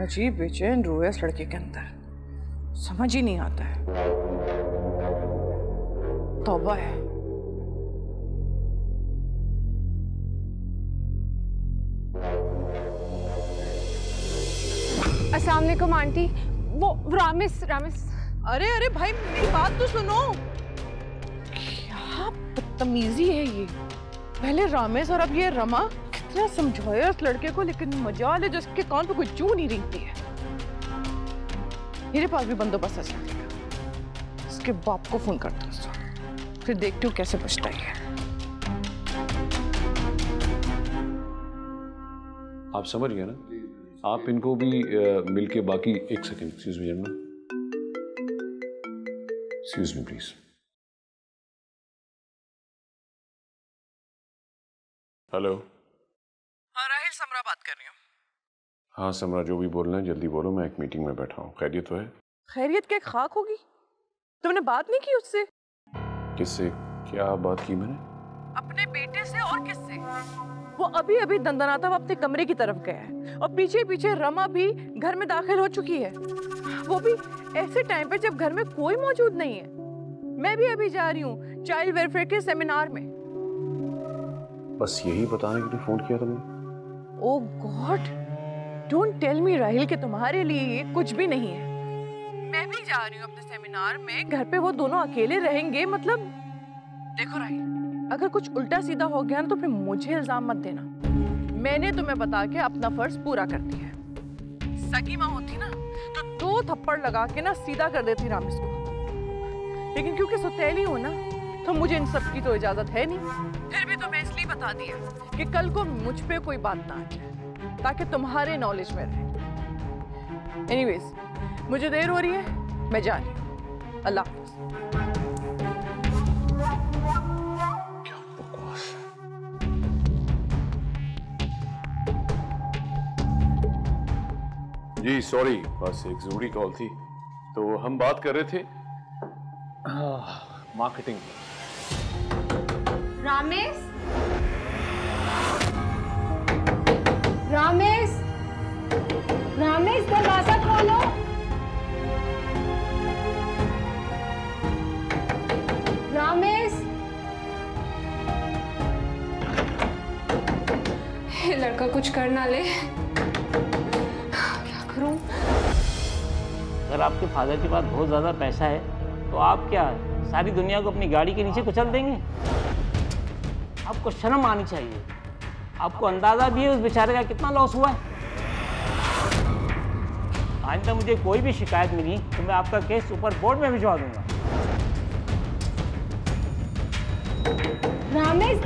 अजीब बेचैन रूह है इस लड़के के अंदर, समझ ही नहीं आता है। तौबा है। अस्सलाम वालेकुम आंटी। वो रामिस। अरे अरे भाई मेरी बात तो सुनो। क्या बदतमीजी है ये। पहले रामेश और अब ये रमा। कितना समझाया इस लड़के को, लेकिन मजाल है जो इसके कान पे कोई जू नहीं रिंगती है। मेरे पास भी बंदोबस्त है इसका। इसके बाप को फोन करता हूँ, फिर देखती हूँ कैसे बचता है। आप समझ गए ना? आप इनको भी मिलके बाकी एक second, excuse me general, excuse me please. Hello. हाँ राहिल, समरा बात कर रही हूँ। हाँ समरा, जो भी बोलना है जल्दी बोलो, मैं एक मीटिंग में बैठा हूँ। खैरियत तो है? खैरियत क्या खाक होगी? तुमने बात नहीं की उससे? किससे? क्या बात की मैंने? अपने बेटे से। और किससे? वो अभी अभी दंदनाता हुआ अपने कमरे की तरफ गया है और पीछे पीछे रमा भी घर में दाखिल हो चुकी है, वो भी ऐसे टाइम पे जब घर में कोई मौजूद नहीं है। मैं भी अभी जा रही हूँ चाइल्ड वेलफेयर के सेमिनार में। बस यही बताने के लिए फोन किया तुमने? Oh God, don't tell me Rahil कि तुम्हारे लिए ये कुछ भी नहीं है। मैं भी जा रही हूँ अपने सेमिनार में, घर पे वो दोनों अकेले रहेंगे। मतलब देखो राहिल, अगर कुछ उल्टा सीधा हो गया ना तो फिर मुझे इल्जाम मत देना। मैंने तुम्हें बता के अपना फर्ज पूरा कर दिया है। सगी माँ होती ना तो 2 थप्पड़ लगा के ना सीधा कर देती रामेश को, लेकिन क्योंकि सौतेली हो ना तो मुझे इन सब की तो इजाजत है नहीं। फिर भी तुम्हें इसलिए बता दिया कि कल को मुझ पे कोई बात ना आ जाए, ताकि तुम्हारे नॉलेज में रहे। एनीवेज, मुझे देर हो रही है, मैं जा रही हूँ। अल्लाह हाफ़िज़। जी सॉरी, बस एक जरूरी कॉल थी। तो हम बात कर रहे थे मार्केटिंग। रामेश, रामेश, रामेश दरवाजा खोलो। रामेश, ये लड़का कुछ कर ना ले। अगर आपके फादर के पास बहुत ज़्यादा पैसा है तो आप क्या सारी दुनिया को अपनी गाड़ी के नीचे कुचल देंगे? आपको शर्म आनी चाहिए। आपको अंदाज़ा भी है उस बेचारे का कितना लॉस हुआ है। आइंदा मुझे कोई भी शिकायत मिली तो मैं आपका केस ऊपर बोर्ड में भिजवा दूंगा। रामेश